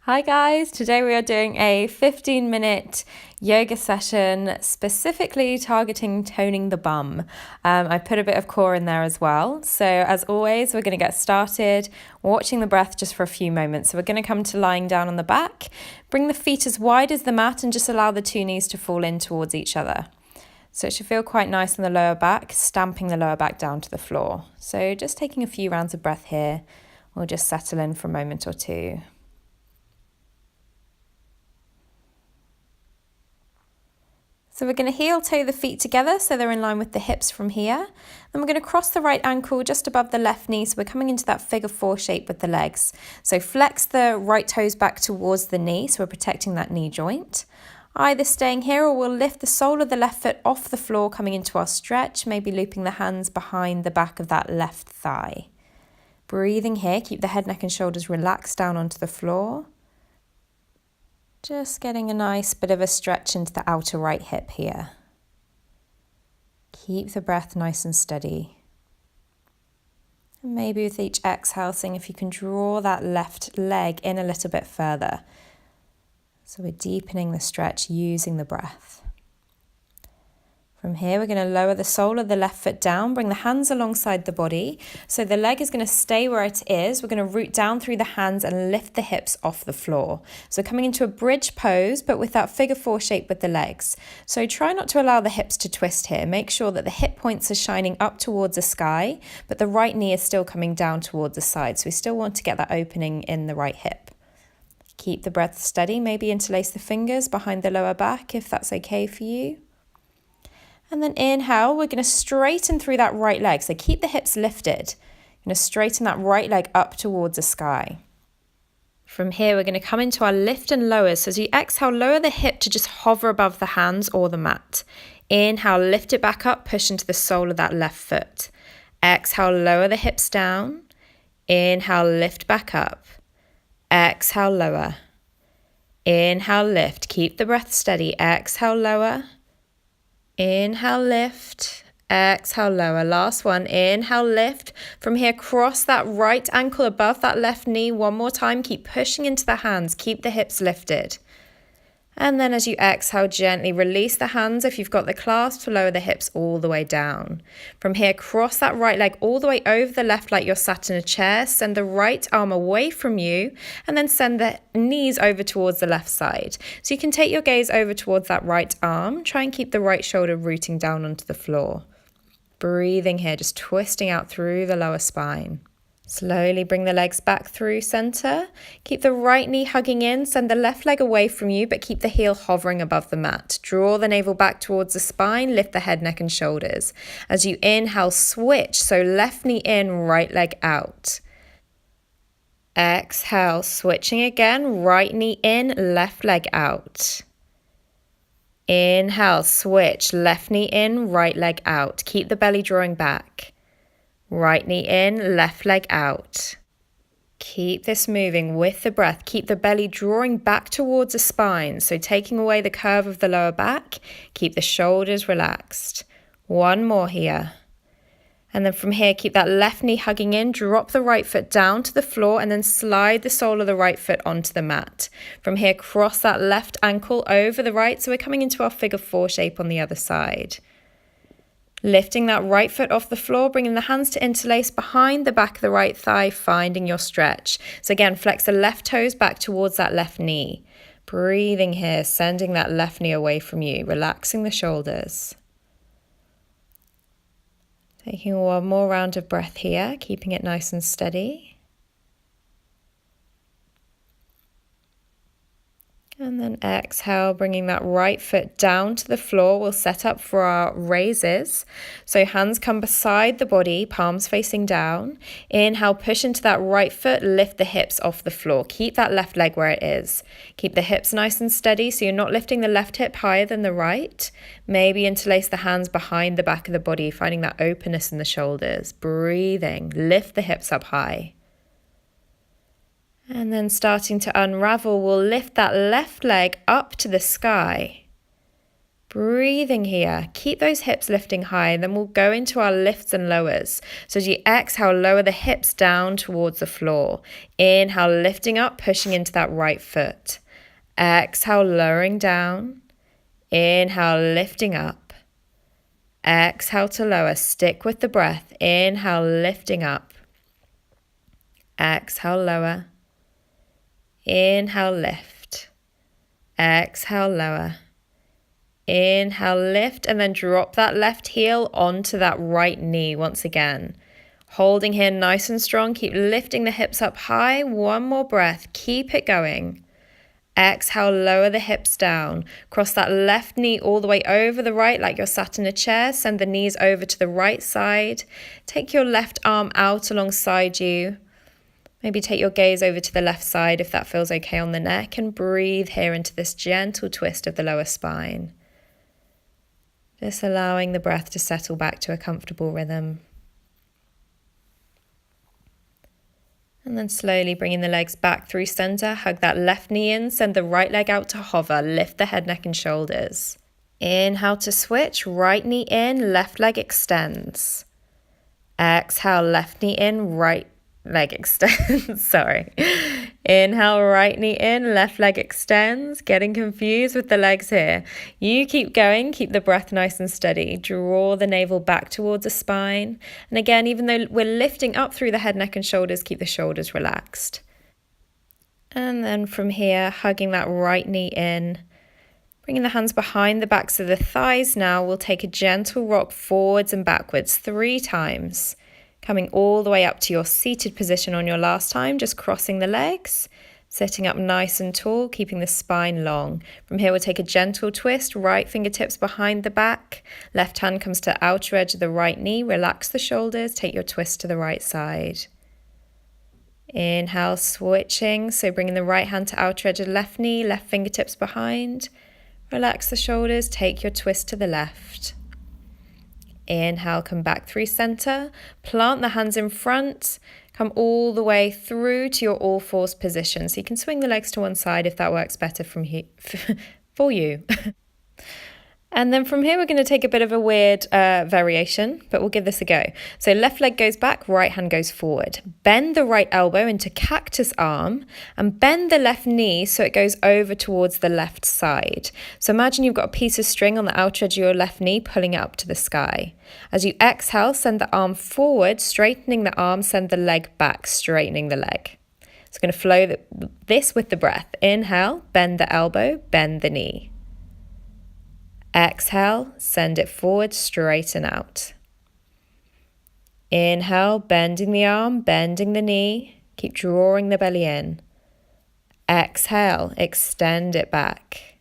Hi guys, today we are doing a 15-minute yoga session specifically targeting toning the bum. I put a bit of core in there as well. So as always, we're going to get started watching the breath just for a few moments. So we're going to come to lying down on the back, bring the feet as wide as the mat and just allow the two knees to fall in towards each other. So it should feel quite nice in the lower back, stamping the lower back down to the floor. So just taking a few rounds of breath here. We'll just settle in for a moment or two. So we're going to heel toe the feet together so they're in line with the hips from here. Then we're going to cross the right ankle just above the left knee, so we're coming into that figure four shape with the legs. So flex the right toes back towards the knee, so we're protecting that knee joint. Either staying here or we'll lift the sole of the left foot off the floor coming into our stretch, maybe looping the hands behind the back of that left thigh. Breathing here, keep the head, neck and shoulders relaxed down onto the floor. Just getting a nice bit of a stretch into the outer right hip here. Keep the breath nice and steady. And maybe with each exhale, seeing if you can draw that left leg in a little bit further. So we're deepening the stretch using the breath. From here, we're going to lower the sole of the left foot down, bring the hands alongside the body. So the leg is going to stay where it is. We're going to root down through the hands and lift the hips off the floor. So coming into a bridge pose, but with that figure four shape with the legs. So try not to allow the hips to twist here. Make sure that the hip points are shining up towards the sky, but the right knee is still coming down towards the side. So we still want to get that opening in the right hip. Keep the breath steady. Maybe interlace the fingers behind the lower back if that's okay for you. And then inhale, we're going to straighten through that right leg. So keep the hips lifted. You're going to straighten that right leg up towards the sky. From here, we're going to come into our lift and lower. So as you exhale, lower the hip to just hover above the hands or the mat. Inhale, lift it back up, push into the sole of that left foot. Exhale, lower the hips down. Inhale, lift back up. Exhale, lower. Inhale, lift. Keep the breath steady. Exhale, lower. Inhale, lift, exhale, lower. Last one, inhale, lift. From here, cross that right ankle above that left knee. One more time, keep pushing into the hands, keep the hips lifted. And then as you exhale, gently release the hands. If you've got the clasp, to lower the hips all the way down. From here, cross that right leg all the way over the left like you're sat in a chair. Send the right arm away from you and then send the knees over towards the left side. So you can take your gaze over towards that right arm. Try and keep the right shoulder rooting down onto the floor. Breathing here, just twisting out through the lower spine. Slowly bring the legs back through center. Keep the right knee hugging in, send the left leg away from you, but keep the heel hovering above the mat. Draw the navel back towards the spine, lift the head, neck and shoulders. As you inhale, switch, so left knee in, right leg out. Exhale, switching again, right knee in, left leg out. Inhale, switch, left knee in, right leg out. Keep the belly drawing back. Right knee in, left leg out. Keep this moving with the breath. Keep the belly drawing back towards the spine. So taking away the curve of the lower back. Keep the shoulders relaxed. One more here. And then from here, keep that left knee hugging in. Drop the right foot down to the floor and then slide the sole of the right foot onto the mat. From here, cross that left ankle over the right. So we're coming into our figure four shape on the other side. Lifting that right foot off the floor, bringing the hands to interlace behind the back of the right thigh, finding your stretch. So again, flex the left toes back towards that left knee. Breathing here, sending that left knee away from you, relaxing the shoulders. Taking one more round of breath here, keeping it nice and steady. And then exhale, bringing that right foot down to the floor. We'll set up for our raises. So hands come beside the body, palms facing down. Inhale, push into that right foot, lift the hips off the floor. Keep that left leg where it is. Keep the hips nice and steady so you're not lifting the left hip higher than the right. Maybe interlace the hands behind the back of the body, finding that openness in the shoulders. Breathing, lift the hips up high. And then starting to unravel, we'll lift that left leg up to the sky. Breathing here, keep those hips lifting high, then we'll go into our lifts and lowers. So as you exhale, lower the hips down towards the floor. Inhale, lifting up, pushing into that right foot. Exhale, lowering down. Inhale, lifting up. Exhale to lower, stick with the breath. Inhale, lifting up. Exhale, lower. Inhale, lift. Exhale, lower. Inhale, lift, and then drop that left heel onto that right knee once again. Holding here nice and strong. Keep lifting the hips up high. One more breath. Keep it going. Exhale, lower the hips down. Cross that left knee all the way over the right like you're sat in a chair. Send the knees over to the right side. Take your left arm out alongside you. Maybe take your gaze over to the left side if that feels okay on the neck, and breathe here into this gentle twist of the lower spine. Just allowing the breath to settle back to a comfortable rhythm. And then slowly bringing the legs back through center, hug that left knee in, send the right leg out to hover, lift the head, neck and shoulders. Inhale to switch, right knee in, left leg extends. Exhale, left knee in, right leg extends, sorry. Inhale, right knee in, left leg extends. Getting confused with the legs here. You keep going, keep the breath nice and steady. Draw the navel back towards the spine. And again, even though we're lifting up through the head, neck and shoulders, keep the shoulders relaxed. And then from here, hugging that right knee in. Bringing the hands behind the backs of the thighs now, we'll take a gentle rock forwards and backwards 3 times. Coming all the way up to your seated position on your last time, just crossing the legs, sitting up nice and tall, keeping the spine long. From here, we'll take a gentle twist, right fingertips behind the back, left hand comes to the outer edge of the right knee, relax the shoulders, take your twist to the right side. Inhale, switching, so bringing the right hand to outer edge of the left knee, left fingertips behind, relax the shoulders, take your twist to the left. Inhale, come back through center, plant the hands in front, come all the way through to your all fours position. So you can swing the legs to one side if that works better from here for you. And then from here, we're going to take a bit of a weird variation, but we'll give this a go. So left leg goes back, right hand goes forward. Bend the right elbow into cactus arm and bend the left knee so it goes over towards the left side. So imagine you've got a piece of string on the outer edge of your left knee, pulling it up to the sky. As you exhale, send the arm forward, straightening the arm, send the leg back, straightening the leg. It's going to flow this with the breath. Inhale, bend the elbow, bend the knee. Exhale, send it forward, straighten out. Inhale, bending the arm, bending the knee. Keep drawing the belly in. Exhale, extend it back.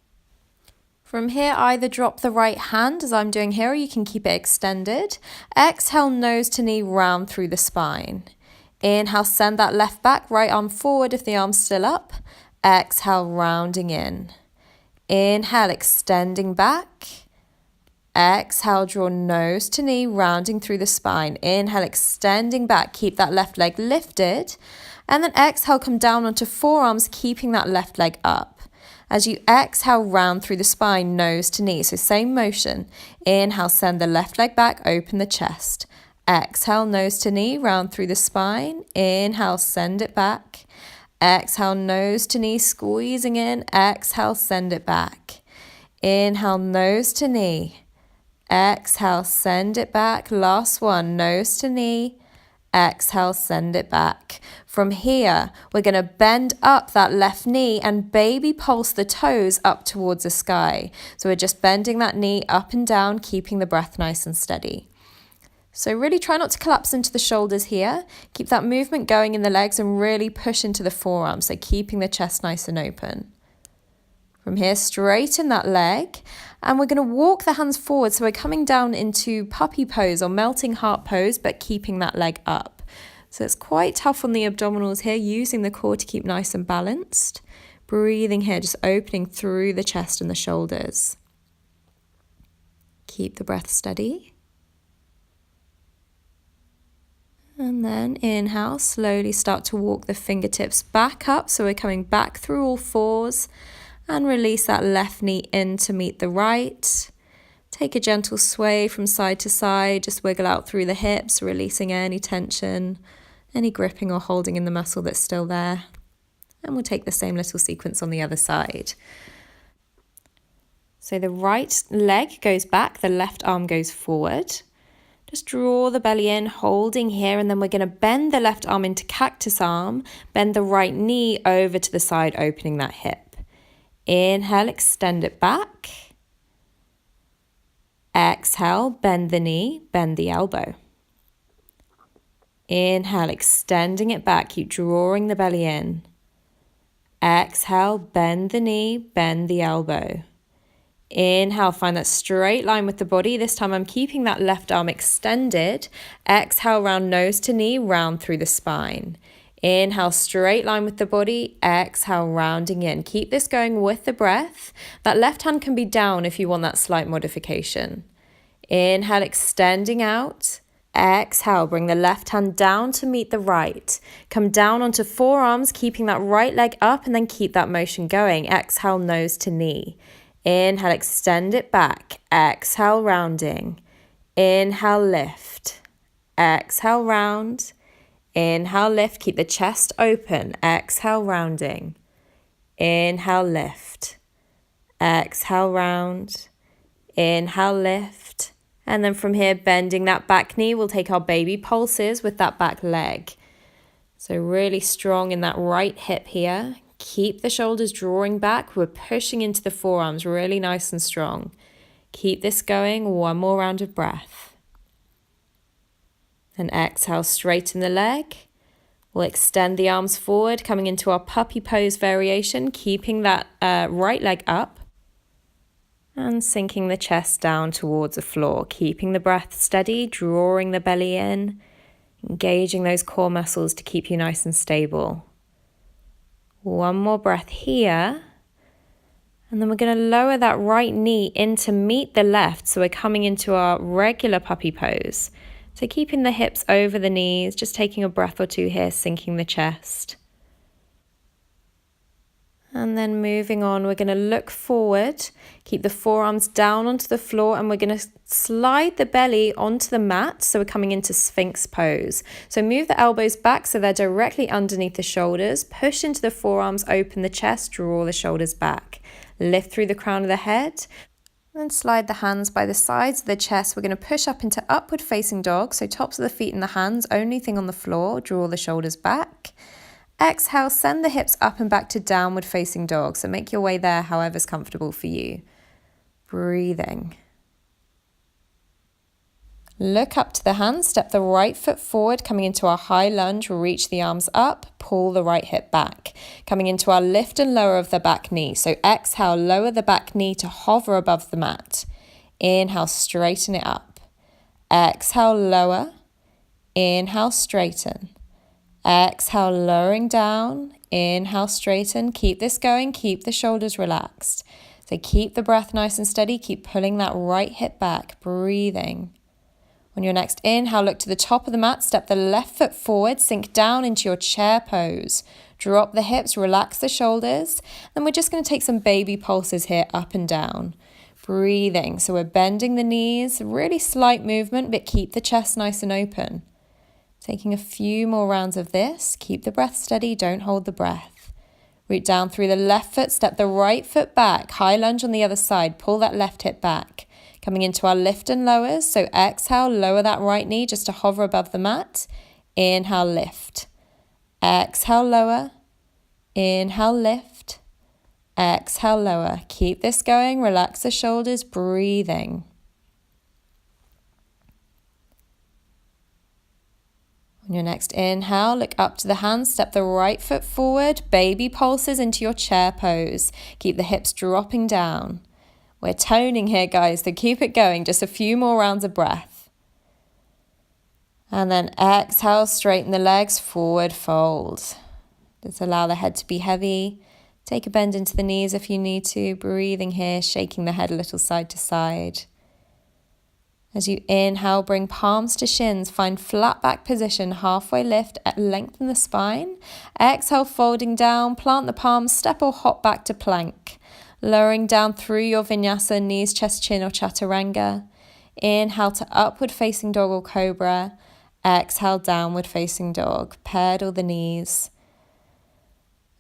From here, either drop the right hand as I'm doing here, or you can keep it extended. Exhale, nose to knee, round through the spine. Inhale, send that left back, right arm forward if the arm's still up. Exhale, rounding in. Inhale, extending back. Exhale, draw nose to knee, rounding through the spine. Inhale, extending back, keep that left leg lifted. And then exhale, come down onto forearms, keeping that left leg up. As you exhale, round through the spine, nose to knee. So same motion. Inhale, send the left leg back, open the chest. Exhale, nose to knee, round through the spine. Inhale, send it back. Exhale, nose to knee, squeezing in. Exhale, send it back. Inhale, nose to knee. Exhale, send it back. Last one, nose to knee. Exhale, send it back. From here, we're going to bend up that left knee and baby pulse the toes up towards the sky. So we're just bending that knee up and down, keeping the breath nice and steady. So really try not to collapse into the shoulders here. Keep that movement going in the legs and really push into the forearms, so keeping the chest nice and open. From here, straighten that leg, and we're going to walk the hands forward. So we're coming down into puppy pose or melting heart pose, but keeping that leg up. So it's quite tough on the abdominals here, using the core to keep nice and balanced. Breathing here, just opening through the chest and the shoulders. Keep the breath steady. And then inhale, slowly start to walk the fingertips back up. So we're coming back through all fours and release that left knee in to meet the right. Take a gentle sway from side to side, just wiggle out through the hips, releasing any tension, any gripping or holding in the muscle that's still there. And we'll take the same little sequence on the other side. So the right leg goes back, the left arm goes forward. Just draw the belly in, holding here, and then we're going to bend the left arm into cactus arm, bend the right knee over to the side, opening that hip. Inhale, extend it back. Exhale, bend the knee, bend the elbow. Inhale, extending it back, keep drawing the belly in. Exhale, bend the knee, bend the elbow. Inhale, find that straight line with the body. This time I'm keeping that left arm extended. Exhale, round nose to knee, round through the spine. Inhale, straight line with the body. Exhale, rounding in. Keep this going with the breath. That left hand can be down if you want that slight modification. Inhale, extending out. Exhale, bring the left hand down to meet the right. Come down onto forearms, keeping that right leg up, and then keep that motion going. Exhale, nose to knee. Inhale, extend it back. Exhale, rounding. Inhale, lift. Exhale, round. Inhale, lift. Keep the chest open. Exhale, rounding. Inhale, lift. Exhale, round. Inhale, lift. And then from here, bending that back knee, we'll take our baby pulses with that back leg. So really strong in that right hip here. Keep the shoulders drawing back. We're pushing into the forearms, really nice and strong. Keep this going. One more round of breath. And exhale, straighten the leg. We'll extend the arms forward, coming into our puppy pose variation, keeping that right leg up. And sinking the chest down towards the floor, keeping the breath steady, drawing the belly in, engaging those core muscles to keep you nice and stable. One more breath here. And then we're going to lower that right knee in to meet the left. So we're coming into our regular puppy pose. So keeping the hips over the knees, just taking a breath or two here, sinking the chest. And then moving on, we're going to look forward, keep the forearms down onto the floor, and we're going to slide the belly onto the mat. So we're coming into Sphinx pose. So move the elbows back so they're directly underneath the shoulders. Push into the forearms, open the chest, draw the shoulders back. Lift through the crown of the head. And then slide the hands by the sides of the chest. We're going to push up into upward facing dog. So tops of the feet and the hands, only thing on the floor. Draw the shoulders back. Exhale, send the hips up and back to downward facing dog. So make your way there however's comfortable for you. Breathing. Look up to the hands, step the right foot forward, coming into our high lunge, reach the arms up, pull the right hip back. Coming into our lift and lower of the back knee. So exhale, lower the back knee to hover above the mat. Inhale, straighten it up. Exhale, lower. Inhale, straighten. Exhale, lowering down. Inhale, straighten. Keep this going. Keep the shoulders relaxed. So keep the breath nice and steady. Keep pulling that right hip back. Breathing. On your next inhale, look to the top of the mat. Step the left foot forward. Sink down into your chair pose. Drop the hips. Relax the shoulders. Then we're just going to take some baby pulses here, up and down. Breathing. So we're bending the knees. Really slight movement, but keep the chest nice and open. Taking a few more rounds of this. Keep the breath steady, don't hold the breath. Root down through the left foot, step the right foot back. High lunge on the other side, pull that left hip back. Coming into our lift and lowers, so exhale, lower that right knee just to hover above the mat. Inhale, lift. Exhale, lower. Inhale, lift. Exhale, lower. Keep this going, relax the shoulders, breathing. On your next inhale, look up to the hands, step the right foot forward, baby pulses into your chair pose. Keep the hips dropping down. We're toning here, guys, so keep it going. Just a few more rounds of breath. And then exhale, straighten the legs, forward fold. Just allow the head to be heavy. Take a bend into the knees if you need to. Breathing here, shaking the head a little side to side. As you inhale, bring palms to shins, find flat back position, halfway lift, lengthen the spine. Exhale, folding down, plant the palms, step or hop back to plank. Lowering down through your vinyasa, knees, chest, chin or chaturanga. Inhale to upward facing dog or cobra. Exhale, downward facing dog. Pedal the knees.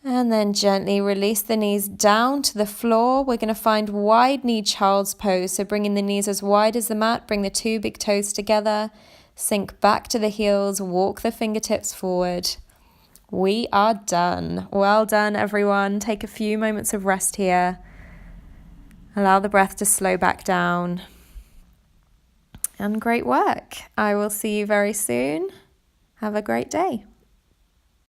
And then gently release the knees down to the floor. We're going to find wide knee child's pose. So bringing the knees as wide as the mat. Bring the two big toes together. Sink back to the heels. Walk the fingertips forward. We are done. Well done, everyone. Take a few moments of rest here. Allow the breath to slow back down. And great work. I will see you very soon. Have a great day.